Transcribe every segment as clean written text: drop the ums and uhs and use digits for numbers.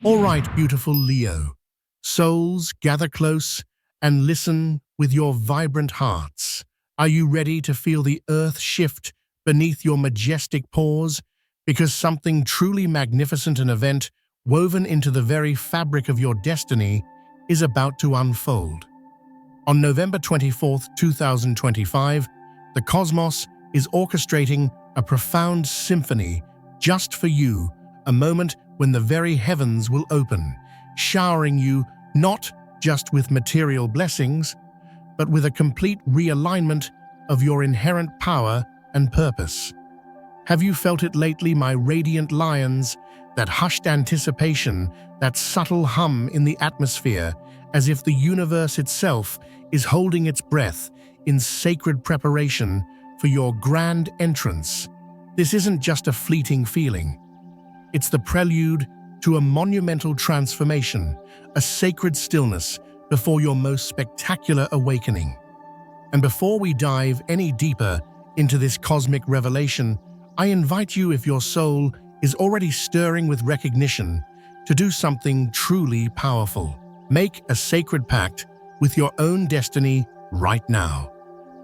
All right, beautiful Leo. Souls, gather close and listen with your vibrant hearts. Are you ready to feel the earth shift beneath your majestic paws? Because something truly magnificent, an event woven into the very fabric of your destiny, is about to unfold. On November 24th, 2025, the cosmos is orchestrating a profound symphony just for you, a moment when the very heavens will open, showering you not just with material blessings, but with a complete realignment of your inherent power and purpose. Have you felt it lately, my radiant lions? That hushed anticipation, that subtle hum in the atmosphere, as if the universe itself is holding its breath in sacred preparation for your grand entrance. This isn't just a fleeting feeling. It's the prelude to a monumental transformation, a sacred stillness before your most spectacular awakening. And before we dive any deeper into this cosmic revelation, I invite you, if your soul is already stirring with recognition, to do something truly powerful. Make a sacred pact with your own destiny right now.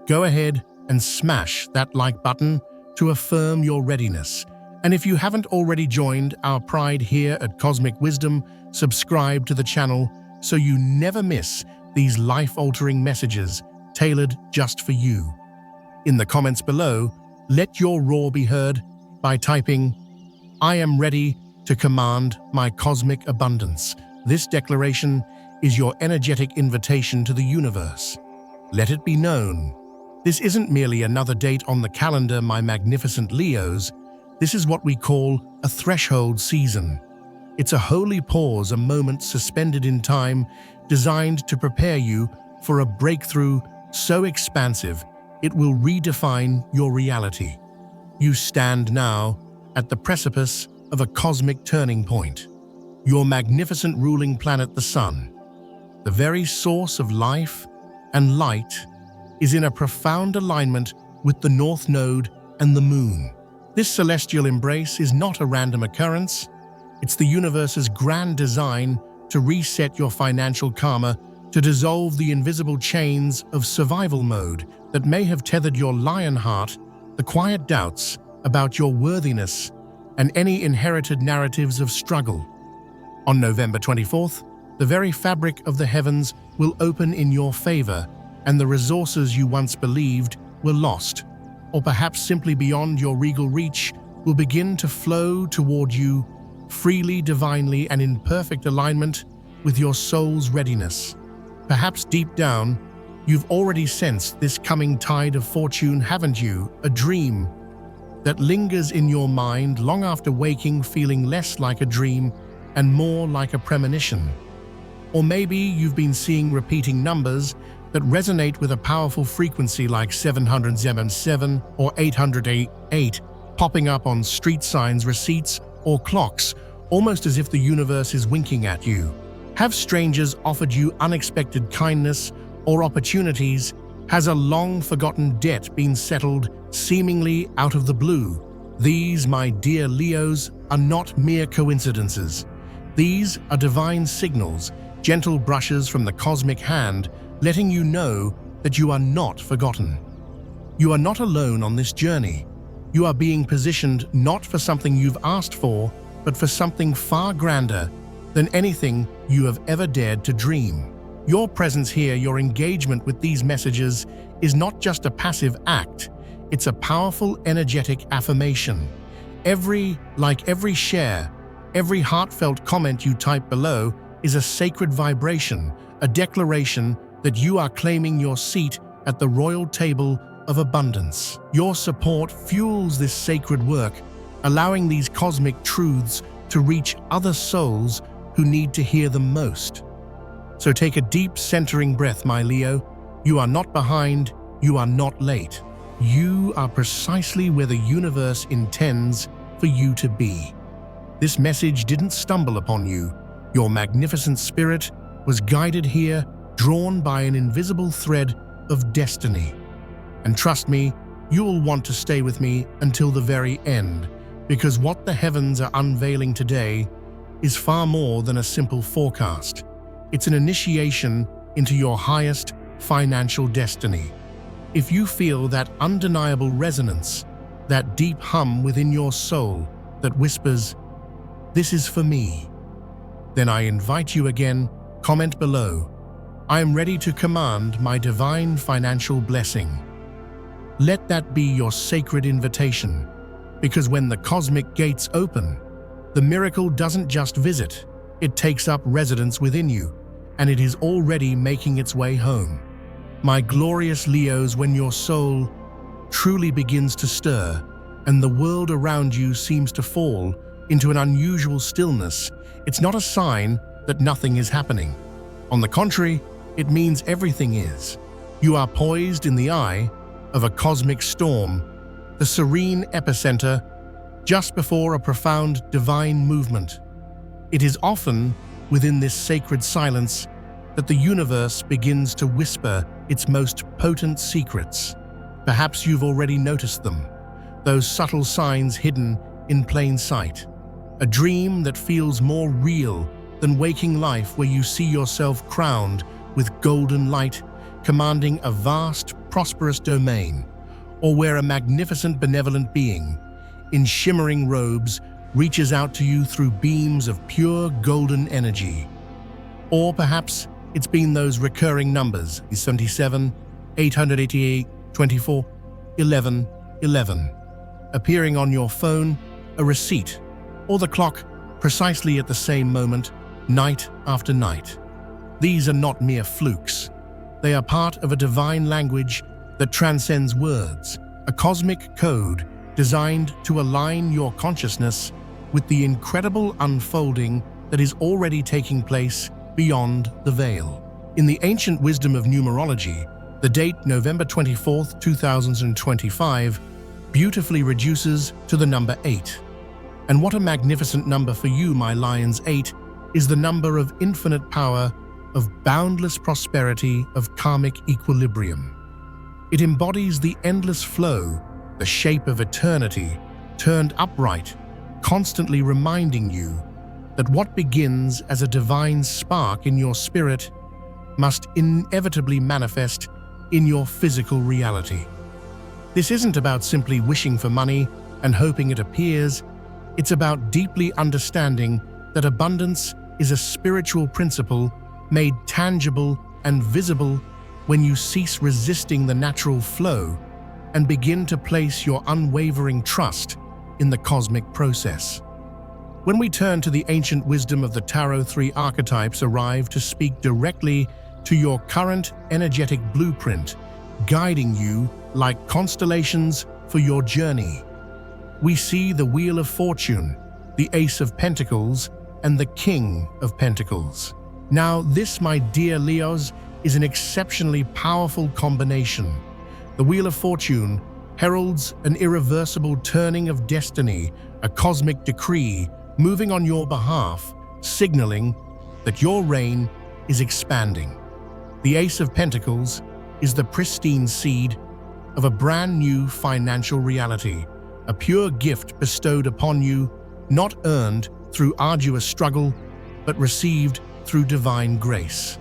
Go ahead and smash that like button to affirm your readiness. And if you haven't already joined our pride here at Cosmic Wisdom, subscribe to the channel so you never miss these life-altering messages tailored just for you. In the comments below, let your roar be heard by typing, "I am ready to command my cosmic abundance." This declaration is your energetic invitation to the universe. Let it be known, this isn't merely another date on the calendar, my magnificent Leos. This is what we call a threshold season. It's a holy pause, a moment suspended in time, designed to prepare you for a breakthrough so expansive it will redefine your reality. You stand now at the precipice of a cosmic turning point. Your magnificent ruling planet, the Sun, the very source of life and light, is in a profound alignment with the North Node and the Moon. This celestial embrace is not a random occurrence. It's the universe's grand design to reset your financial karma, to dissolve the invisible chains of survival mode that may have tethered your lion heart, the quiet doubts about your worthiness, and any inherited narratives of struggle. On November 24th, the very fabric of the heavens will open in your favor, and the resources you once believed were lost, or perhaps simply beyond your regal reach, will begin to flow toward you freely, divinely, and in perfect alignment with your soul's readiness. Perhaps deep down, you've already sensed this coming tide of fortune, haven't you? A dream that lingers in your mind long after waking, feeling less like a dream and more like a premonition. Or maybe you've been seeing repeating numbers that resonate with a powerful frequency like 777 or 888 popping up on street signs, receipts, or clocks, almost as if the universe is winking at you. Have strangers offered you unexpected kindness or opportunities? Has a long-forgotten debt been settled seemingly out of the blue? These, my dear Leos, are not mere coincidences. These are divine signals, gentle brushes from the cosmic hand, letting you know that you are not forgotten. You are not alone on this journey. You are being positioned not for something you've asked for, but for something far grander than anything you have ever dared to dream. Your presence here, your engagement with these messages, is not just a passive act. It's a powerful, energetic affirmation. Every like, every share, every heartfelt comment you type below is a sacred vibration, a declaration that you are claiming your seat at the royal table of abundance. Your support fuels this sacred work, allowing these cosmic truths to reach other souls who need to hear them most. So take a deep, centering breath, my Leo. You are not behind, you are not late. You are precisely where the universe intends for you to be. This message didn't stumble upon you. Your magnificent spirit was guided here, drawn by an invisible thread of destiny. And trust me, you will want to stay with me until the very end, because what the heavens are unveiling today is far more than a simple forecast. It's an initiation into your highest financial destiny. If you feel that undeniable resonance, that deep hum within your soul that whispers, "This is for me," then I invite you again, comment below. I am ready to command my divine financial blessing. Let that be your sacred invitation, because when the cosmic gates open, the miracle doesn't just visit, it takes up residence within you, and it is already making its way home. My glorious Leos, when your soul truly begins to stir, and the world around you seems to fall into an unusual stillness, it's not a sign that nothing is happening. On the contrary, it means everything is. You are poised in the eye of a cosmic storm, the serene epicenter, just before a profound divine movement. It is often within this sacred silence that the universe begins to whisper its most potent secrets. Perhaps you've already noticed them, those subtle signs hidden in plain sight. A dream that feels more real than waking life, where you see yourself crowned with golden light, commanding a vast, prosperous domain, or where a magnificent, benevolent being in shimmering robes reaches out to you through beams of pure golden energy. Or perhaps it's been those recurring numbers, 77, 888, 24, 11, 11, appearing on your phone, a receipt, or the clock precisely at the same moment, night after night. These are not mere flukes. They are part of a divine language that transcends words, a cosmic code designed to align your consciousness with the incredible unfolding that is already taking place beyond the veil. In the ancient wisdom of numerology, the date November 24th, 2025 beautifully reduces to the number 8. And what a magnificent number for you, my lions. 8 is the number of infinite power, of boundless prosperity, of karmic equilibrium. It embodies the endless flow, the shape of eternity, turned upright, constantly reminding you that what begins as a divine spark in your spirit must inevitably manifest in your physical reality. This isn't about simply wishing for money and hoping it appears. It's about deeply understanding that abundance is a spiritual principle made tangible and visible when you cease resisting the natural flow and begin to place your unwavering trust in the cosmic process. When we turn to the ancient wisdom of the Tarot, 3 archetypes arrive to speak directly to your current energetic blueprint, guiding you like constellations for your journey. We see the Wheel of Fortune, the Ace of Pentacles, and the King of Pentacles. Now, this, my dear Leos, is an exceptionally powerful combination. The Wheel of Fortune heralds an irreversible turning of destiny, a cosmic decree moving on your behalf, signaling that your reign is expanding. The Ace of Pentacles is the pristine seed of a brand new financial reality, a pure gift bestowed upon you, not earned through arduous struggle, but received through divine grace.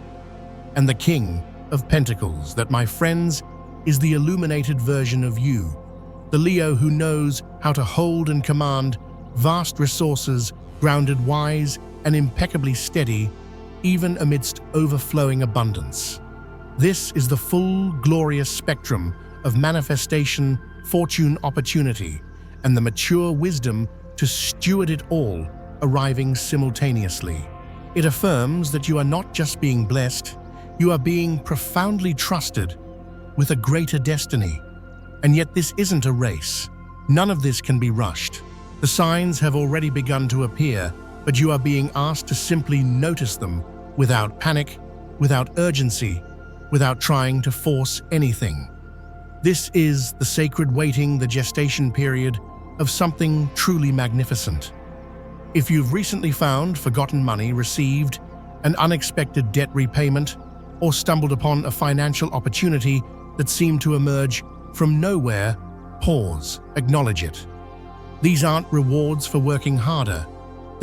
And the King of Pentacles, that, my friends, is the illuminated version of you, the Leo who knows how to hold and command vast resources, grounded, wise, and impeccably steady, even amidst overflowing abundance. This is the full, glorious spectrum of manifestation, fortune, opportunity, and the mature wisdom to steward it all, arriving simultaneously. It affirms that you are not just being blessed, you are being profoundly trusted with a greater destiny. And yet this isn't a race. None of this can be rushed. The signs have already begun to appear, but you are being asked to simply notice them without panic, without urgency, without trying to force anything. This is the sacred waiting, the gestation period of something truly magnificent. If you've recently found forgotten money, received an unexpected debt repayment, or stumbled upon a financial opportunity that seemed to emerge from nowhere, pause, acknowledge it. These aren't rewards for working harder.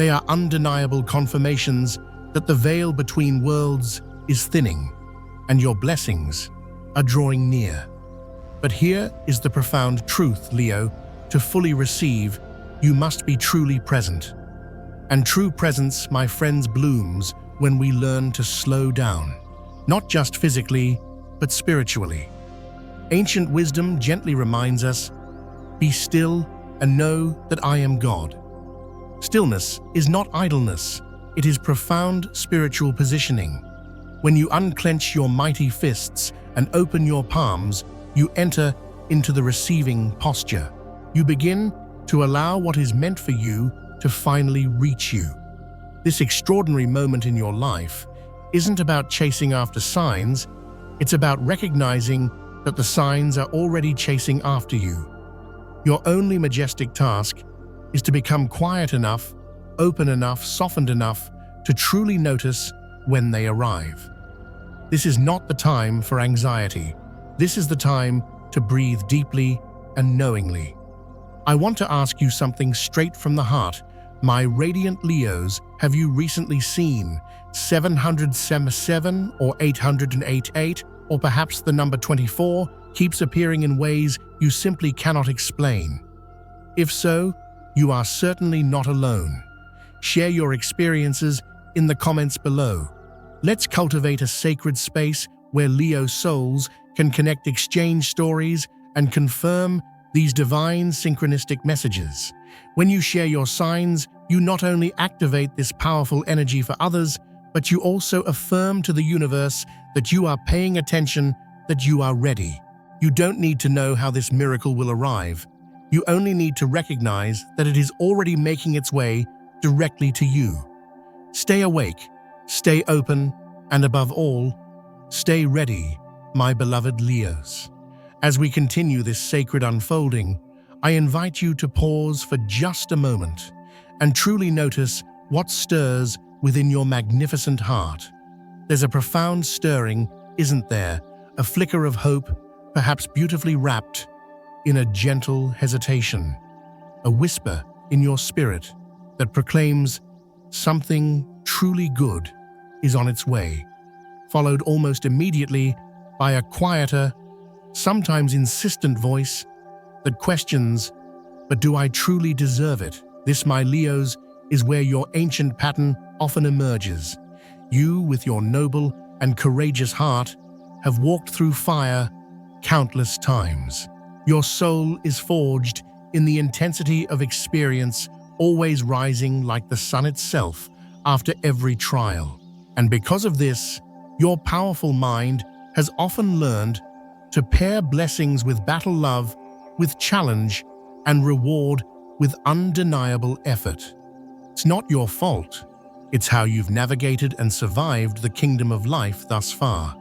They are undeniable confirmations that the veil between worlds is thinning and your blessings are drawing near. But here is the profound truth, Leo. To fully receive, you must be truly present. And true presence, my friends, blooms when we learn to slow down, not just physically, but spiritually. Ancient wisdom gently reminds us, "Be still and know that I am God." Stillness is not idleness, it is profound spiritual positioning. When you unclench your mighty fists and open your palms, you enter into the receiving posture. You begin to allow what is meant for you to finally reach you. This extraordinary moment in your life isn't about chasing after signs, it's about recognizing that the signs are already chasing after you. Your only majestic task is to become quiet enough, open enough, softened enough to truly notice when they arrive. This is not the time for anxiety. This is the time to breathe deeply and knowingly. I want to ask you something straight from the heart. My radiant Leos, have you recently seen 777 or 888, or perhaps the number 24 keeps appearing in ways you simply cannot explain? If so, you are certainly not alone. Share your experiences in the comments below. Let's cultivate a sacred space where Leo souls can connect, exchange stories, and confirm these divine synchronistic messages. When you share your signs, you not only activate this powerful energy for others, but you also affirm to the universe that you are paying attention, that you are ready. You don't need to know how this miracle will arrive. You only need to recognize that it is already making its way directly to you. Stay awake, stay open, and above all, stay ready, my beloved Leos. As we continue this sacred unfolding, I invite you to pause for just a moment and truly notice what stirs within your magnificent heart. There's a profound stirring, isn't there? A flicker of hope, perhaps beautifully wrapped in a gentle hesitation. A whisper in your spirit that proclaims something truly good is on its way, followed almost immediately by a quieter, sometimes insistent voice that questions, but do I truly deserve it? This, my Leos, is where your ancient pattern often emerges. You, with your noble and courageous heart, have walked through fire countless times. Your soul is forged in the intensity of experience, always rising like the sun itself after every trial. And because of this, your powerful mind has often learned to pair blessings with battle love, with challenge, and reward with undeniable effort. It's not your fault. It's how you've navigated and survived the kingdom of life thus far.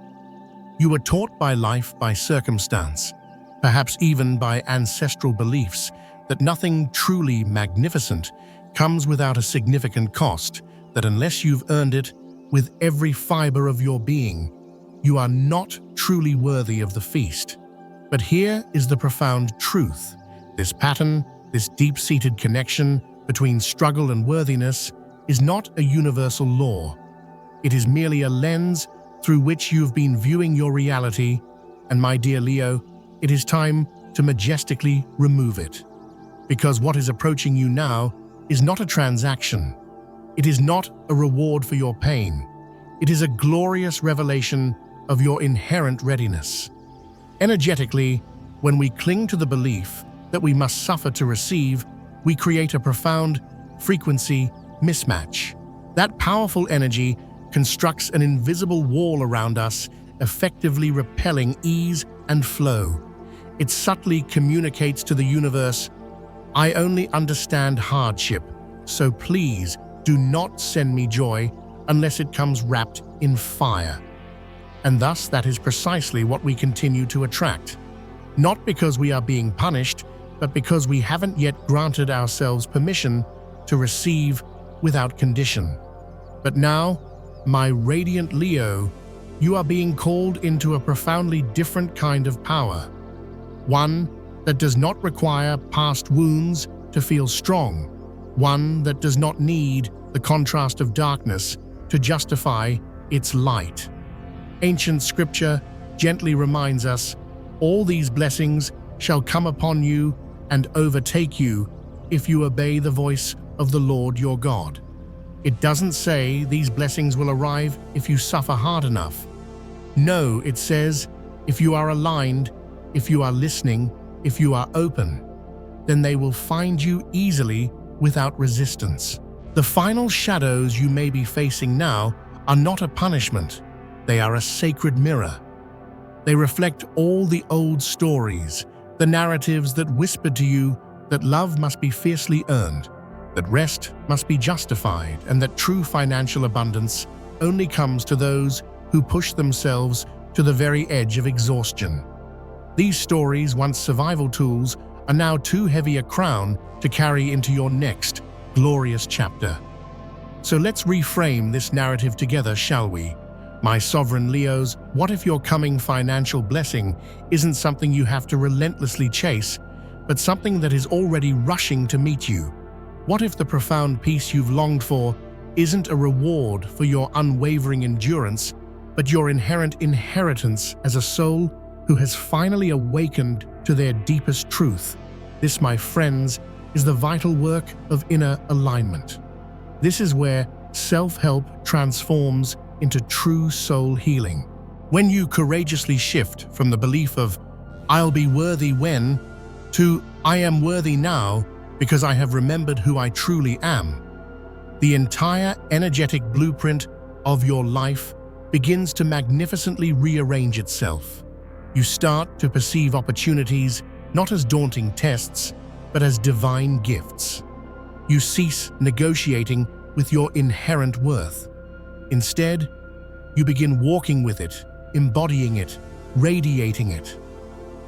You were taught by life, by circumstance, perhaps even by ancestral beliefs, that nothing truly magnificent comes without a significant cost, that unless you've earned it with every fiber of your being, you are not truly worthy of the feast. But here is the profound truth. This pattern, this deep-seated connection between struggle and worthiness, is not a universal law. It is merely a lens through which you've been viewing your reality, and my dear Leo, it is time to majestically remove it. Because what is approaching you now is not a transaction. It is not a reward for your pain. It is a glorious revelation of your inherent readiness. Energetically, when we cling to the belief that we must suffer to receive, we create a profound frequency mismatch. That powerful energy constructs an invisible wall around us, effectively repelling ease and flow. It subtly communicates to the universe, I only understand hardship, so please do not send me joy unless it comes wrapped in fire. And thus that is precisely what we continue to attract. Not because we are being punished, but because we haven't yet granted ourselves permission to receive without condition. But now, my radiant Leo, you are being called into a profoundly different kind of power. One that does not require past wounds to feel strong. one that does not need the contrast of darkness to justify its light. Ancient scripture gently reminds us, all these blessings shall come upon you and overtake you if you obey the voice of the Lord your God. It doesn't say these blessings will arrive if you suffer hard enough. No, it says, if you are aligned, if you are listening, if you are open, then they will find you easily without resistance. The final shadows you may be facing now are not a punishment. They are a sacred mirror. They reflect all the old stories, the narratives that whispered to you that love must be fiercely earned, that rest must be justified, and that true financial abundance only comes to those who push themselves to the very edge of exhaustion. These stories, once survival tools, are now too heavy a crown to carry into your next glorious chapter. So let's reframe this narrative together, shall we? My sovereign Leos, what if your coming financial blessing isn't something you have to relentlessly chase, but something that is already rushing to meet you? What if the profound peace you've longed for isn't a reward for your unwavering endurance, but your inherent inheritance as a soul who has finally awakened to their deepest truth? This, my friends, is the vital work of inner alignment. This is where self-help transforms into true soul healing. When you courageously shift from the belief of "I'll be worthy when" to "I am worthy now because I have remembered who I truly am," the entire energetic blueprint of your life begins to magnificently rearrange itself. You start to perceive opportunities not as daunting tests, but as divine gifts. You cease negotiating with your inherent worth. Instead, you begin walking with it, embodying it, radiating it.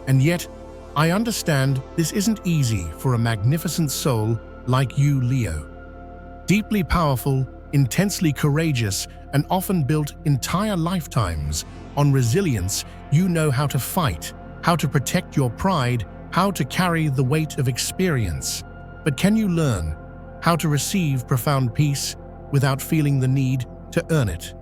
And yet, I understand this isn't easy for a magnificent soul like you, Leo. Deeply powerful, intensely courageous, and often built entire lifetimes on resilience, you know how to fight, how to protect your pride, how to carry the weight of experience. But can you learn how to receive profound peace without feeling the need to earn it?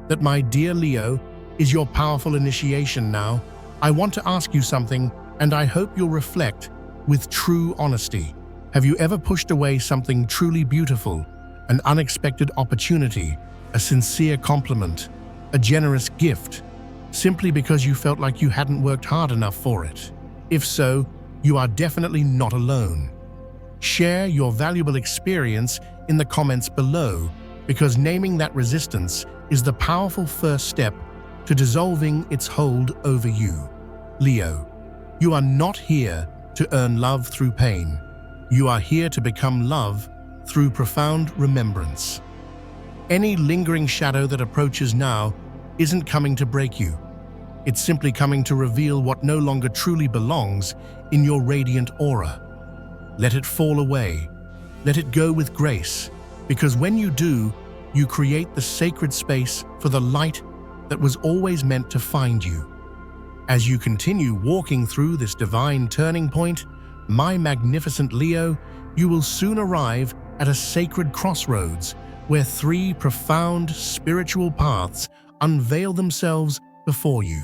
That, my dear Leo, is your powerful initiation now. I want to ask you something, and I hope you'll reflect with true honesty. Have you ever pushed away something truly beautiful, an unexpected opportunity, a sincere compliment, a generous gift, simply because you felt like you hadn't worked hard enough for it? If so, you are definitely not alone. Share your valuable experience in the comments below, because naming that resistance is the powerful first step to dissolving its hold over you. Leo, you are not here to earn love through pain. You are here to become love through profound remembrance. Any lingering shadow that approaches now isn't coming to break you. It's simply coming to reveal what no longer truly belongs in your radiant aura. Let it fall away. Let it go with grace, because when you do, you create the sacred space for the light that was always meant to find you. As you continue walking through this divine turning point, my magnificent Leo, you will soon arrive at a sacred crossroads where three profound spiritual paths unveil themselves before you.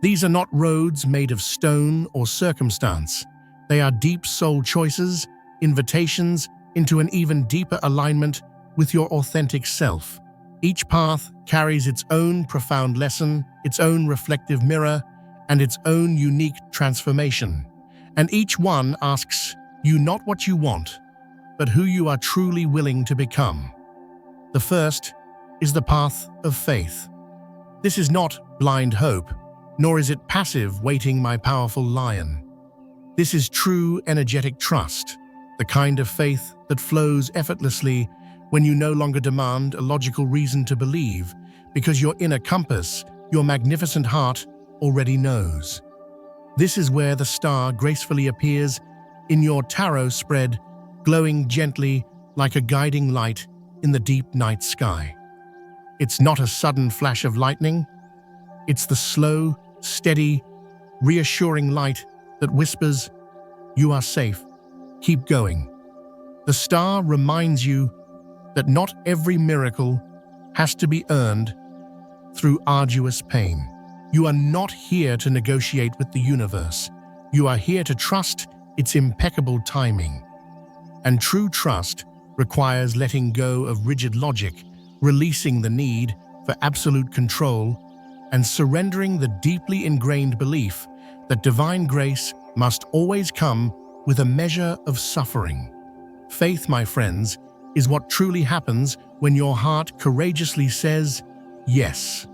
These are not roads made of stone or circumstance. They are deep soul choices, invitations into an even deeper alignment with your authentic self. Each path carries its own profound lesson, its own reflective mirror, and its own unique transformation. And each one asks you not what you want, but who you are truly willing to become. The first is the path of faith. This is not blind hope, nor is it passive waiting, my powerful lion. This is true energetic trust, the kind of faith that flows effortlessly when you no longer demand a logical reason to believe, because your inner compass, your magnificent heart, already knows. This is where the star gracefully appears in your tarot spread, glowing gently like a guiding light in the deep night sky. It's not a sudden flash of lightning. It's the slow, steady, reassuring light that whispers, "You are safe. Keep going." The star reminds you that not every miracle has to be earned through arduous pain. You are not here to negotiate with the universe. You are here to trust its impeccable timing. And true trust requires letting go of rigid logic, releasing the need for absolute control, and surrendering the deeply ingrained belief that divine grace must always come with a measure of suffering. Faith, my friends, is what truly happens when your heart courageously says yes,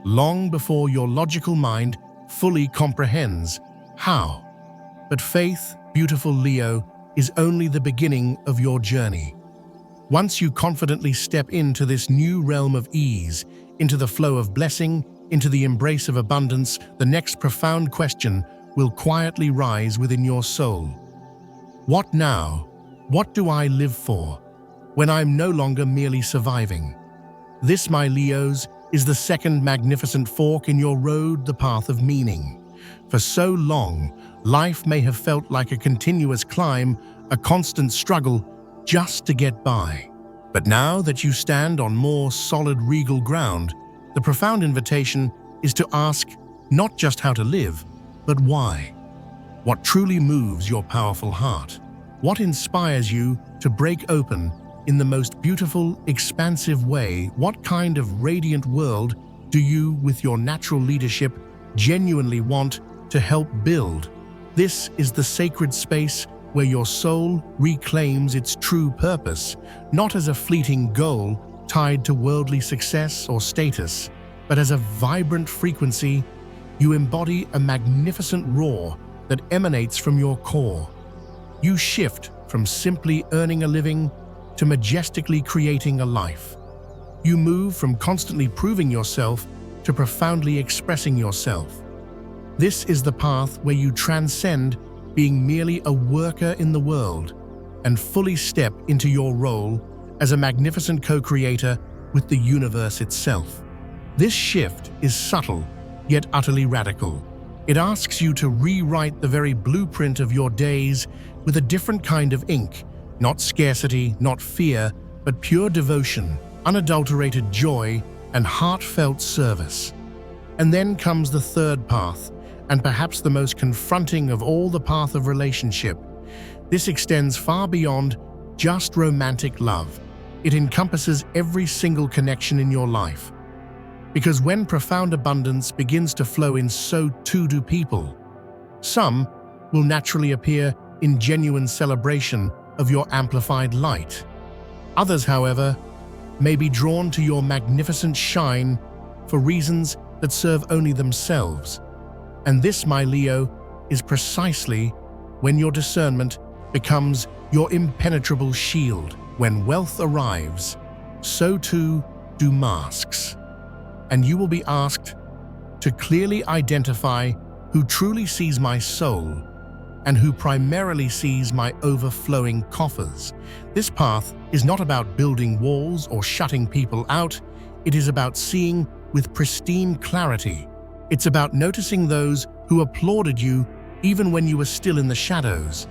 long before your logical mind fully comprehends how. But faith, beautiful Leo, is only the beginning of your journey. Once you confidently step into this new realm of ease, into the flow of blessing, into the embrace of abundance, the next profound question will quietly rise within your soul. What now? What do I live for when I'm no longer merely surviving? This, my Leos, is the second magnificent fork in your road, the path of meaning. For so long, life may have felt like a continuous climb, a constant struggle just to get by. But now that you stand on more solid, regal ground, the profound invitation is to ask not just how to live, but why. What truly moves your powerful heart? What inspires you to break open in the most beautiful, expansive way? What kind of radiant world do you, with your natural leadership, genuinely want to help build? This is the sacred space where your soul reclaims its true purpose, not as a fleeting goal tied to worldly success or status, but as a vibrant frequency. You embody a magnificent roar that emanates from your core. You shift from simply earning a living to majestically creating a life. You move from constantly proving yourself to profoundly expressing yourself. This is the path where you transcend being merely a worker in the world and fully step into your role as a magnificent co-creator with the universe itself. This shift is subtle, yet utterly radical. It asks you to rewrite the very blueprint of your days with a different kind of ink, not scarcity, not fear, but pure devotion, unadulterated joy, and heartfelt service. And then comes the third path, and perhaps the most confronting of all, the path of relationship. This extends far beyond just romantic love. It encompasses every single connection in your life. Because when profound abundance begins to flow in, so too do people. Some will naturally appear in genuine celebration of your amplified light. Others, however, may be drawn to your magnificent shine for reasons that serve only themselves. And this, my Leo, is precisely when your discernment becomes your impenetrable shield. When wealth arrives, so too do masks. And you will be asked to clearly identify who truly sees my soul and who primarily sees my overflowing coffers. This path is not about building walls or shutting people out. It is about seeing with pristine clarity. It's about noticing those who applauded you even when you were still in the shadows,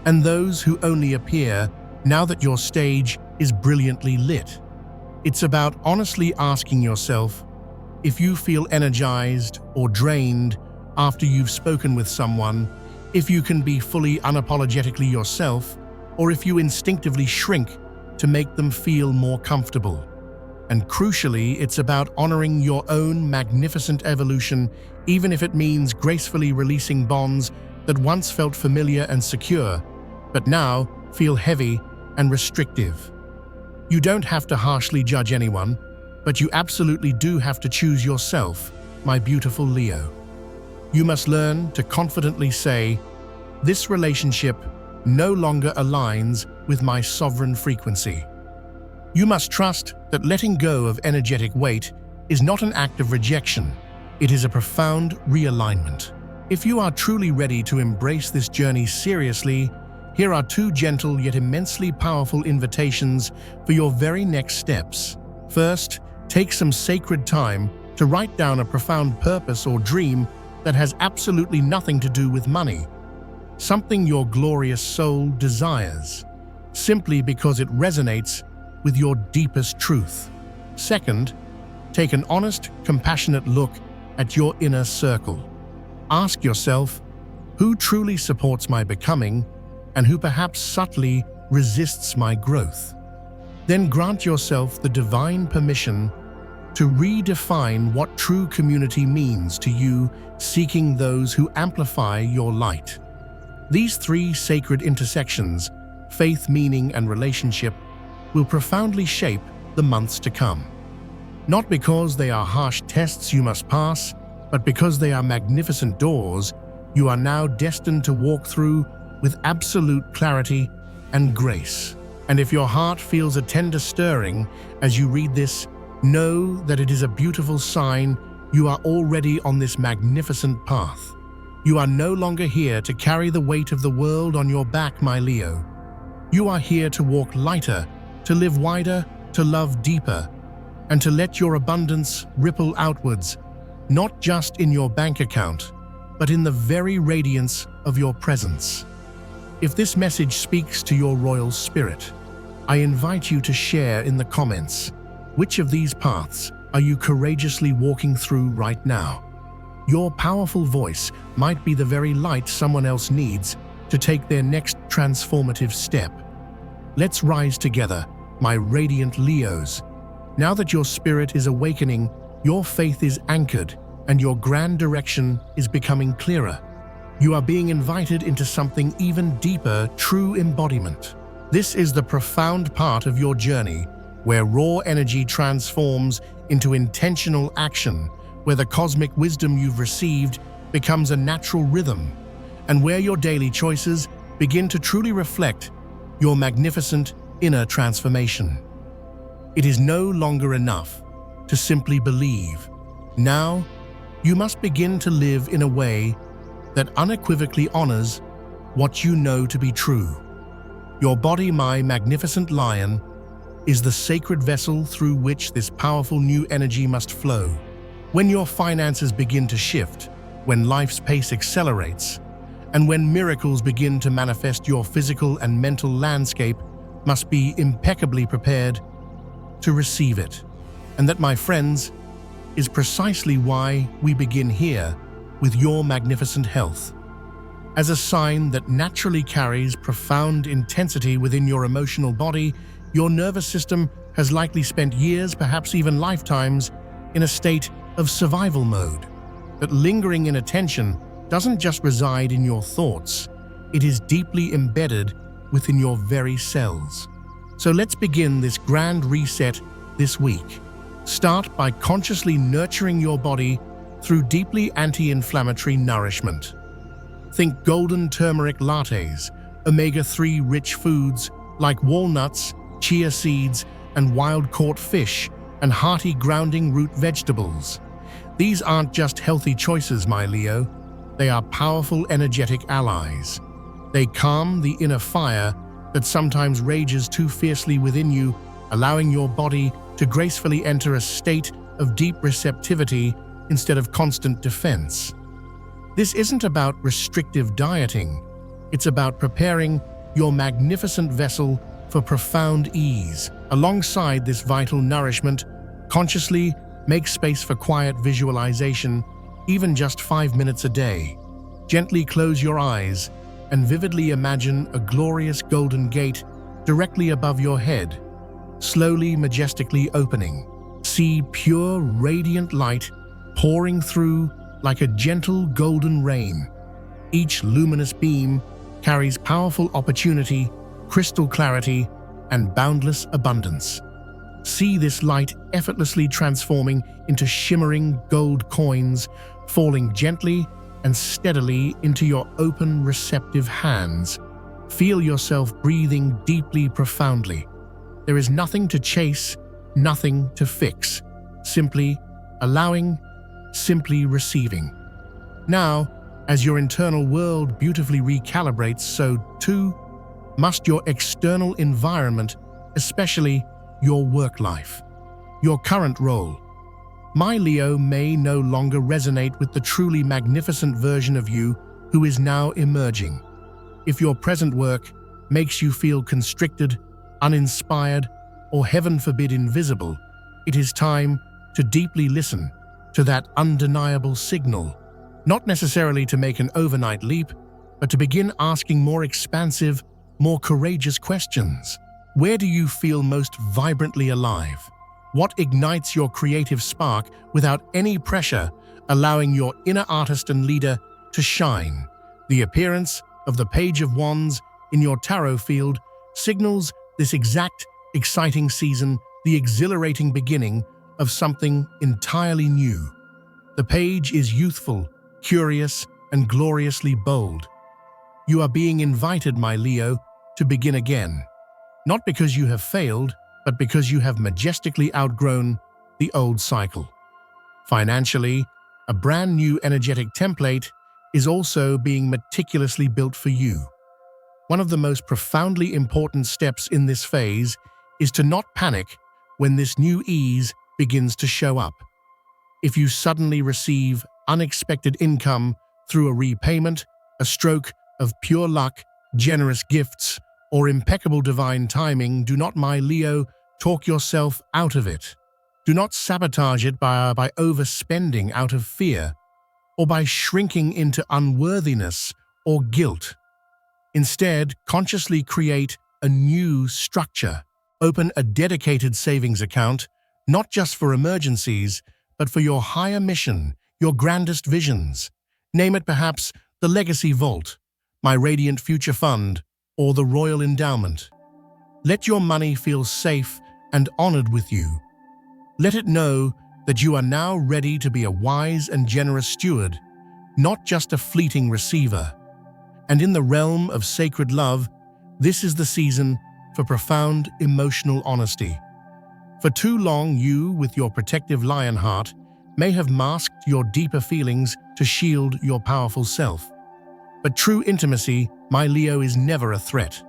and those who only appear now that your stage is brilliantly lit. It's about honestly asking yourself if you feel energized or drained after you've spoken with someone, if you can be fully unapologetically yourself, or if you instinctively shrink to make them feel more comfortable. And crucially, it's about honoring your own magnificent evolution, even if it means gracefully releasing bonds that once felt familiar and secure, but now feel heavy and restrictive. You don't have to harshly judge anyone, but you absolutely do have to choose yourself, my beautiful Leo. You must learn to confidently say, "This relationship no longer aligns with my sovereign frequency." You must trust that letting go of energetic weight is not an act of rejection. It is a profound realignment. If you are truly ready to embrace this journey seriously, here are two gentle yet immensely powerful invitations for your very next steps. First, take some sacred time to write down a profound purpose or dream that has absolutely nothing to do with money, something your glorious soul desires. simply because it resonates with your deepest truth. Second, take an honest, compassionate look at your inner circle. Ask yourself, who truly supports my becoming and who perhaps subtly resists my growth? Then grant yourself the divine permission to redefine what true community means to you, seeking those who amplify your light. These three sacred intersections, faith, meaning, and relationship, will profoundly shape the months to come. Not because they are harsh tests you must pass, but because they are magnificent doors you are now destined to walk through with absolute clarity and grace. And if your heart feels a tender stirring as you read this, know that it is a beautiful sign you are already on this magnificent path. You are no longer here to carry the weight of the world on your back, my Leo. You are here to walk lighter, to live wider, to love deeper, and to let your abundance ripple outwards, not just in your bank account, but in the very radiance of your presence. If this message speaks to your royal spirit, I invite you to share in the comments, which of these paths are you courageously walking through right now? Your powerful voice might be the very light someone else needs to take their next transformative step. Let's rise together, my radiant Leos. Now that your spirit is awakening, your faith is anchored, and your grand direction is becoming clearer. You are being invited into something even deeper, true embodiment. This is the profound part of your journey, where raw energy transforms into intentional action, where the cosmic wisdom you've received becomes a natural rhythm, and where your daily choices begin to truly reflect your magnificent inner transformation. It is no longer enough to simply believe. Now, you must begin to live in a way that unequivocally honors what you know to be true. Your body, my magnificent lion, is the sacred vessel through which this powerful new energy must flow. When your finances begin to shift, when life's pace accelerates, and when miracles begin to manifest, your physical and mental landscape must be impeccably prepared to receive it. And that, my friends, is precisely why we begin here with your magnificent health. As a sign that naturally carries profound intensity within your emotional body, your nervous system has likely spent years, perhaps even lifetimes, in a state of survival mode. That lingering inattention doesn't just reside in your thoughts, it is deeply embedded within your very cells. So let's begin this grand reset this week. Start by consciously nurturing your body through deeply anti-inflammatory nourishment. Think golden turmeric lattes, omega-3 rich foods like walnuts, chia seeds, and wild-caught fish, and hearty grounding root vegetables. These aren't just healthy choices, my Leo. They are powerful, energetic allies. They calm the inner fire that sometimes rages too fiercely within you, allowing your body to gracefully enter a state of deep receptivity instead of constant defense. This isn't about restrictive dieting. It's about preparing your magnificent vessel for profound ease. Alongside this vital nourishment, consciously make space for quiet visualization, even just 5 minutes a day. Gently close your eyes and vividly imagine a glorious golden gate directly above your head, slowly, majestically opening. See pure, radiant light pouring through like a gentle golden rain. Each luminous beam carries powerful opportunity, crystal clarity, and boundless abundance. See this light effortlessly transforming into shimmering gold coins, falling gently and steadily into your open, receptive hands. Feel yourself breathing deeply, profoundly. There is nothing to chase, nothing to fix. Simply allowing, simply receiving. Now, as your internal world beautifully recalibrates, so too must your external environment, especially your work life. Your current role, my Leo, may no longer resonate with the truly magnificent version of you who is now emerging. If your present work makes you feel constricted, uninspired, or heaven forbid invisible, it is time to deeply listen to that undeniable signal, not necessarily to make an overnight leap, but to begin asking more expansive, more courageous questions. Where do you feel most vibrantly alive? What ignites your creative spark without any pressure, allowing your inner artist and leader to shine? The appearance of the Page of Wands in your tarot field signals this exact exciting season, the exhilarating beginning of something entirely new. The page is youthful, curious, and gloriously bold. You are being invited, my Leo, to begin again. Not because you have failed, but because you have majestically outgrown the old cycle. Financially, a brand new energetic template is also being meticulously built for you. One of the most profoundly important steps in this phase is to not panic when this new ease begins to show up. If you suddenly receive unexpected income through a repayment, a stroke of pure luck, generous gifts, or impeccable divine timing, do not, my Leo, talk yourself out of it. Do not sabotage it by overspending out of fear or by shrinking into unworthiness or guilt. Instead, consciously create a new structure. Open a dedicated savings account, not just for emergencies, but for your higher mission, your grandest visions. Name it perhaps the Legacy Vault, My Radiant Future Fund, or the Royal Endowment. Let your money feel safe and honored with you. Let it know that you are now ready to be a wise and generous steward, not just a fleeting receiver. And in the realm of sacred love, this is the season for profound emotional honesty. For too long, you, with your protective lion heart, may have masked your deeper feelings to shield your powerful self. But true intimacy, my Leo, is never a threat.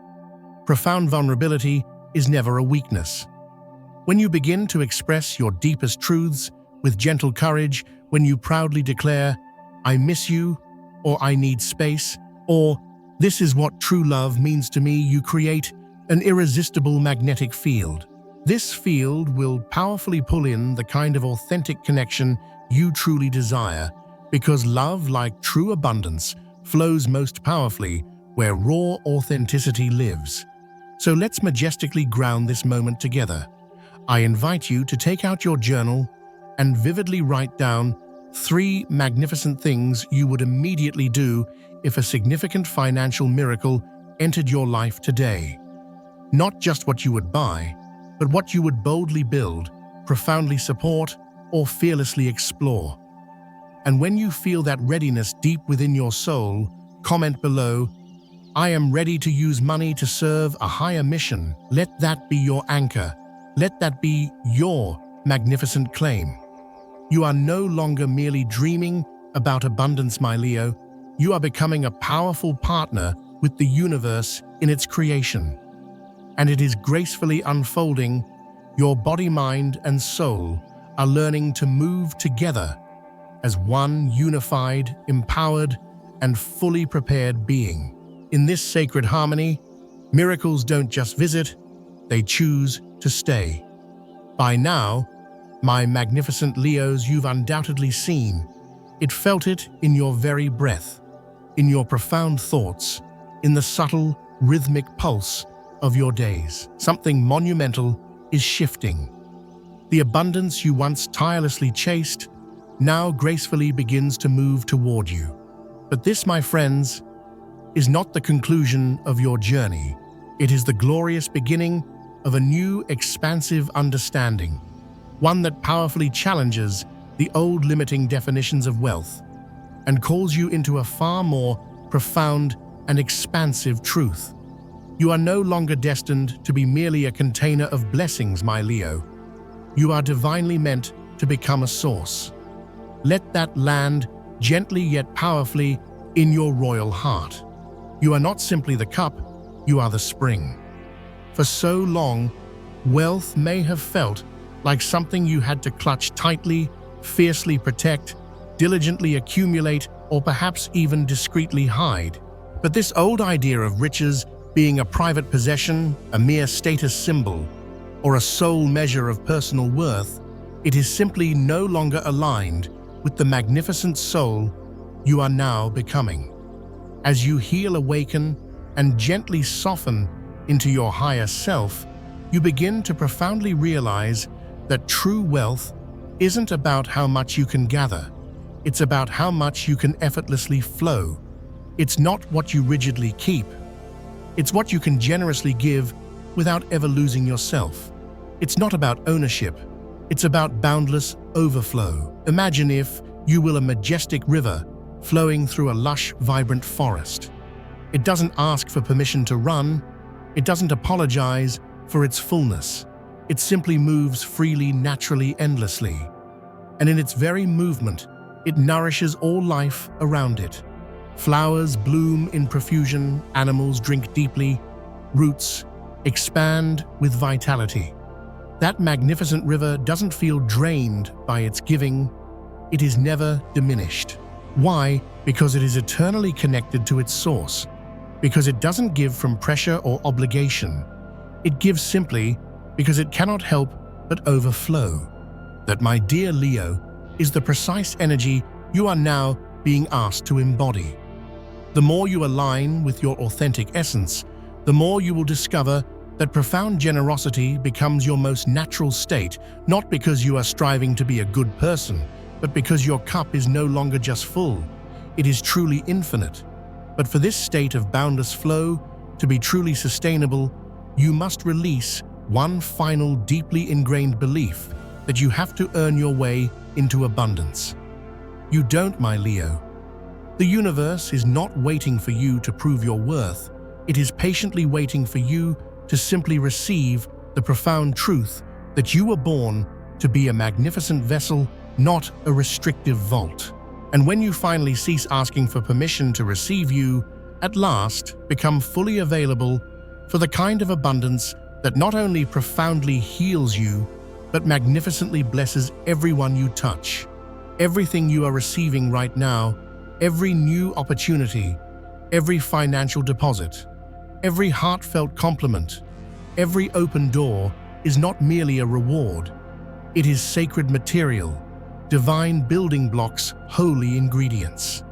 Profound vulnerability is never a weakness. When you begin to express your deepest truths with gentle courage, when you proudly declare, "I miss you," or "I need space," or "This is what true love means to me," you create an irresistible magnetic field. This field will powerfully pull in the kind of authentic connection you truly desire, because love, like true abundance, flows most powerfully where raw authenticity lives. So let's majestically ground this moment together. I invite you to take out your journal and vividly write down 3 magnificent things you would immediately do if a significant financial miracle entered your life today. Not just what you would buy, but what you would boldly build, profoundly support, or fearlessly explore. And when you feel that readiness deep within your soul, comment below, "I am ready to use money to serve a higher mission." Let that be your anchor. Let that be your magnificent claim. You are no longer merely dreaming about abundance, my Leo. You are becoming a powerful partner with the universe in its creation. And it is gracefully unfolding. Your body, mind, and soul are learning to move together as one unified, empowered, and fully prepared being. In this sacred harmony, miracles don't just visit, they choose to stay. By now, my magnificent Leos, you've undoubtedly seen it, felt it in your very breath, in your profound thoughts, in the subtle, rhythmic pulse of your days. Something monumental is shifting. The abundance you once tirelessly chased now gracefully begins to move toward you. But this, my friends, is not the conclusion of your journey. It is the glorious beginning of a new, expansive understanding, one that powerfully challenges the old limiting definitions of wealth and calls you into a far more profound and expansive truth. You are no longer destined to be merely a container of blessings, my Leo. You are divinely meant to become a source. Let that land gently yet powerfully in your royal heart. You are not simply the cup, you are the spring. For so long, wealth may have felt like something you had to clutch tightly, fiercely protect, diligently accumulate, or perhaps even discreetly hide. But this old idea of riches being a private possession, a mere status symbol, or a sole measure of personal worth, it is simply no longer aligned with the magnificent soul you are now becoming. As you heal, awaken, and gently soften into your higher self, you begin to profoundly realize that true wealth isn't about how much you can gather. It's about how much you can effortlessly flow. It's not what you rigidly keep. It's what you can generously give without ever losing yourself. It's not about ownership. It's about boundless overflow. Imagine, if you will, a majestic river flowing through a lush, vibrant forest. It doesn't ask for permission to run. It doesn't apologize for its fullness. It simply moves freely, naturally, endlessly. And in its very movement, it nourishes all life around it. Flowers bloom in profusion, animals drink deeply, roots expand with vitality. That magnificent river doesn't feel drained by its giving. It is never diminished. Why? Because it is eternally connected to its source. Because it doesn't give from pressure or obligation. It gives simply because it cannot help but overflow. That, my dear Leo, is the precise energy you are now being asked to embody. The more you align with your authentic essence, the more you will discover that profound generosity becomes your most natural state, not because you are striving to be a good person, but because your cup is no longer just full, it is truly infinite. But for this state of boundless flow to be truly sustainable, you must release one final deeply ingrained belief that you have to earn your way into abundance. You don't, my Leo. The universe is not waiting for you to prove your worth. It is patiently waiting for you to simply receive the profound truth that you were born to be a magnificent vessel, not a restrictive vault. And when you finally cease asking for permission to receive, you, at last, become fully available for the kind of abundance that not only profoundly heals you, but magnificently blesses everyone you touch. Everything you are receiving right now, every new opportunity, every financial deposit, every heartfelt compliment, every open door is not merely a reward. It is sacred material, divine building blocks, holy ingredients.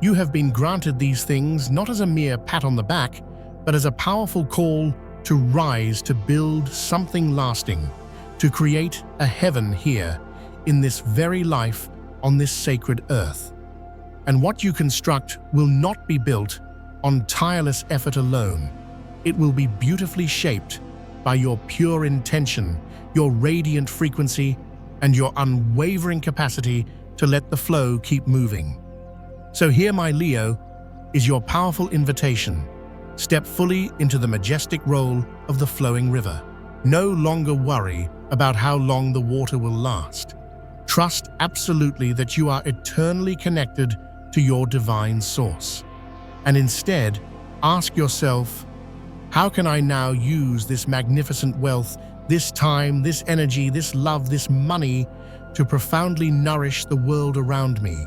You have been granted these things not as a mere pat on the back, but as a powerful call to rise, to build something lasting, to create a heaven here in this very life on this sacred earth. And what you construct will not be built on tireless effort alone. It will be beautifully shaped by your pure intention, your radiant frequency, and your unwavering capacity to let the flow keep moving. So here, my Leo, is your powerful invitation. Step fully into the majestic role of the flowing river. No longer worry about how long the water will last. Trust absolutely that you are eternally connected to your divine source. And instead, ask yourself, how can I now use this magnificent wealth, this time, this energy, this love, this money to profoundly nourish the world around me?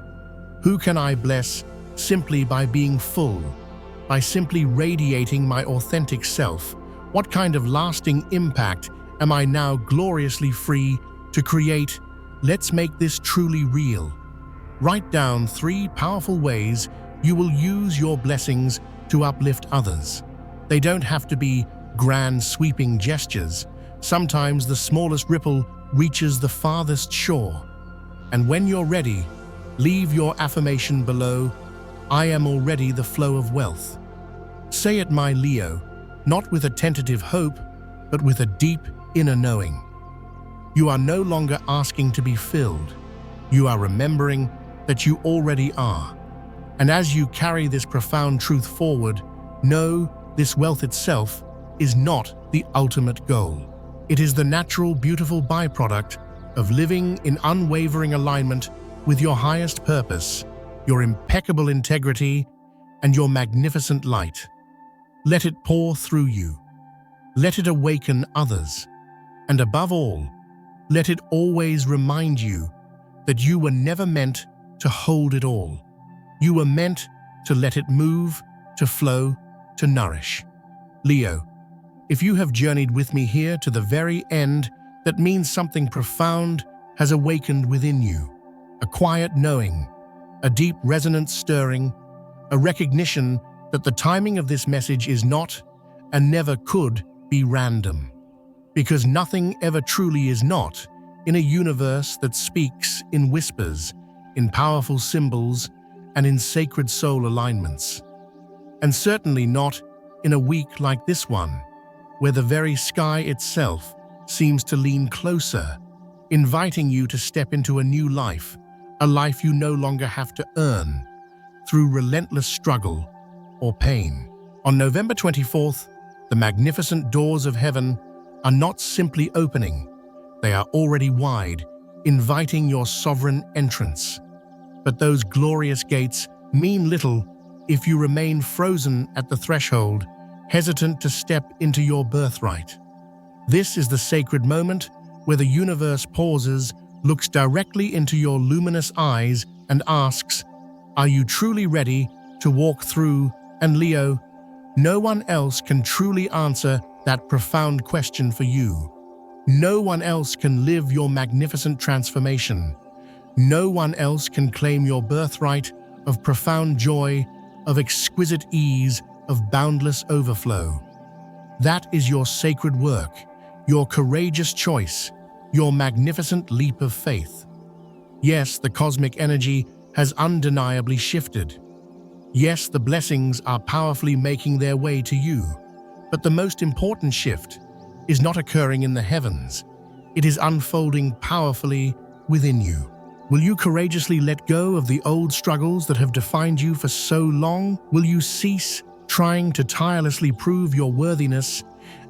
Who can I bless simply by being full, by simply radiating my authentic self? What kind of lasting impact am I now gloriously free to create? Let's make this truly real. Write down 3 powerful ways you will use your blessings to uplift others. They don't have to be grand, sweeping gestures. Sometimes the smallest ripple reaches the farthest shore. And when you're ready, leave your affirmation below. I am already the flow of wealth. Say it, my Leo, not with a tentative hope, but with a deep inner knowing. You are no longer asking to be filled. You are remembering that you already are. And as you carry this profound truth forward, know this wealth itself is not the ultimate goal. It is the natural, beautiful byproduct of living in unwavering alignment with your highest purpose, your impeccable integrity, and your magnificent light. Let it pour through you. Let it awaken others. And above all, let it always remind you that you were never meant to hold it all. You were meant to let it move, to flow, to nourish. Leo, if you have journeyed with me here to the very end, that means something profound has awakened within you. A quiet knowing, a deep resonance stirring, a recognition that the timing of this message is not and never could be random. Because nothing ever truly is not in a universe that speaks in whispers, in powerful symbols, and in sacred soul alignments. And certainly not in a week like this one, where the very sky itself seems to lean closer, inviting you to step into a new life, a life you no longer have to earn through relentless struggle or pain. On November 24th, the magnificent doors of heaven are not simply opening, they are already wide, inviting your sovereign entrance. But those glorious gates mean little if you remain frozen at the threshold, hesitant to step into your birthright. This is the sacred moment where the universe pauses, looks directly into your luminous eyes, and asks, "Are you truly ready to walk through?" And Leo, no one else can truly answer that profound question for you. No one else can live your magnificent transformation. No one else can claim your birthright of profound joy, of exquisite ease, of boundless overflow. That is your sacred work, your courageous choice, your magnificent leap of faith. Yes, the cosmic energy has undeniably shifted. Yes, the blessings are powerfully making their way to you. But the most important shift is not occurring in the heavens. It is unfolding powerfully within you. Will you courageously let go of the old struggles that have defined you for so long? Will you cease trying to tirelessly prove your worthiness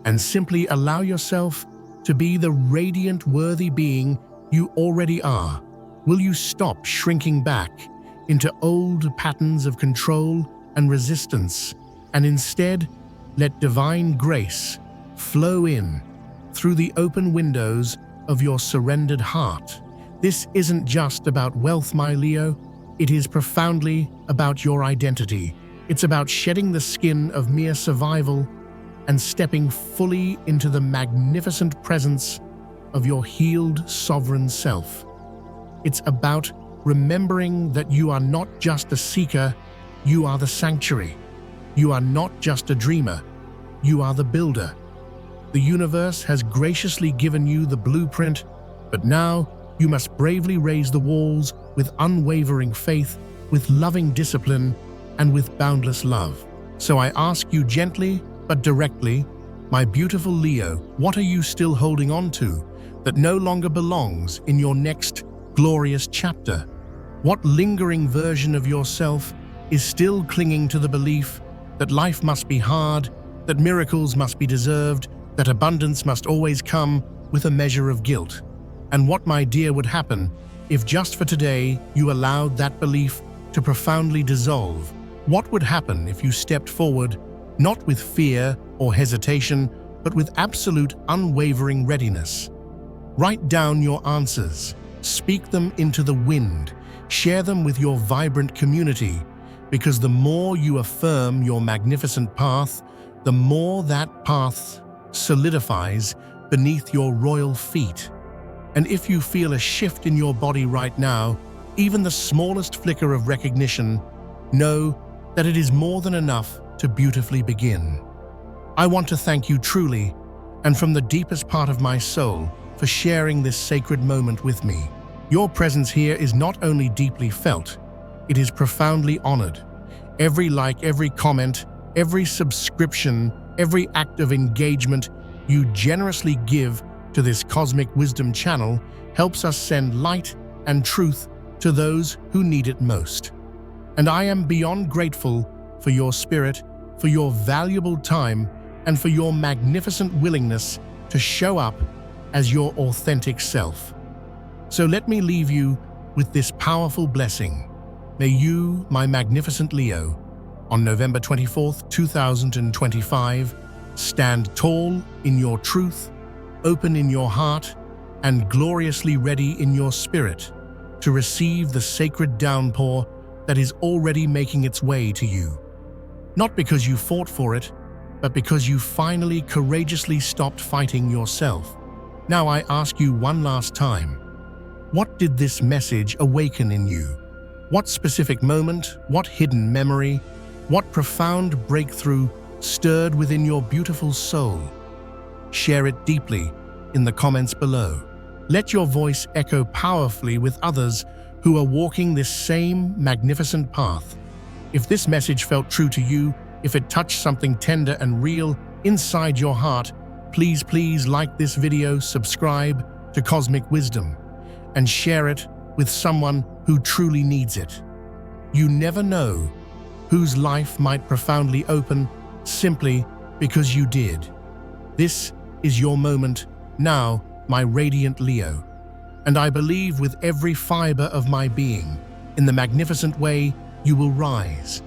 and simply allow yourself to be the radiant, worthy being you already are? Will you stop shrinking back into old patterns of control and resistance and instead let divine grace flow in through the open windows of your surrendered heart? This isn't just about wealth, my Leo. It is profoundly about your identity. It's about shedding the skin of mere survival and stepping fully into the magnificent presence of your healed, sovereign self. It's about remembering that you are not just a seeker, you are the sanctuary. You are not just a dreamer, you are the builder. The universe has graciously given you the blueprint, but now you must bravely raise the walls with unwavering faith, with loving discipline, and with boundless love. So I ask you gently but directly, my beautiful Leo, what are you still holding on to that no longer belongs in your next glorious chapter? What lingering version of yourself is still clinging to the belief that life must be hard, that miracles must be deserved, that abundance must always come with a measure of guilt? And what, my dear, would happen if just for today you allowed that belief to profoundly dissolve? What would happen if you stepped forward, not with fear or hesitation, but with absolute unwavering readiness? Write down your answers, speak them into the wind, share them with your vibrant community, because the more you affirm your magnificent path, the more that path solidifies beneath your royal feet. And if you feel a shift in your body right now, even the smallest flicker of recognition, know that it is more than enough to beautifully begin. I want to thank you truly, and from the deepest part of my soul, for sharing this sacred moment with me. Your presence here is not only deeply felt, it is profoundly honored. Every like, every comment, every subscription, every act of engagement you generously give to this cosmic wisdom channel helps us send light and truth to those who need it most. And I am beyond grateful for your spirit, for your valuable time, and for your magnificent willingness to show up as your authentic self. So let me leave you with this powerful blessing. May you, my magnificent Leo, on November 24th, 2025, stand tall in your truth, open in your heart, and gloriously ready in your spirit to receive the sacred downpour that is already making its way to you. Not because you fought for it, but because you finally courageously stopped fighting yourself. Now I ask you one last time, what did this message awaken in you? What specific moment, what hidden memory, what profound breakthrough stirred within your beautiful soul? Share it deeply in the comments below. Let your voice echo powerfully with others who are walking this same magnificent path. If this message felt true to you, if it touched something tender and real inside your heart, please like this video, subscribe to Cosmic Wisdom, and share it with someone who truly needs it. You never know whose life might profoundly open simply because you did. This is your moment now, my radiant Leo, and I believe with every fiber of my being, in the magnificent way you will rise,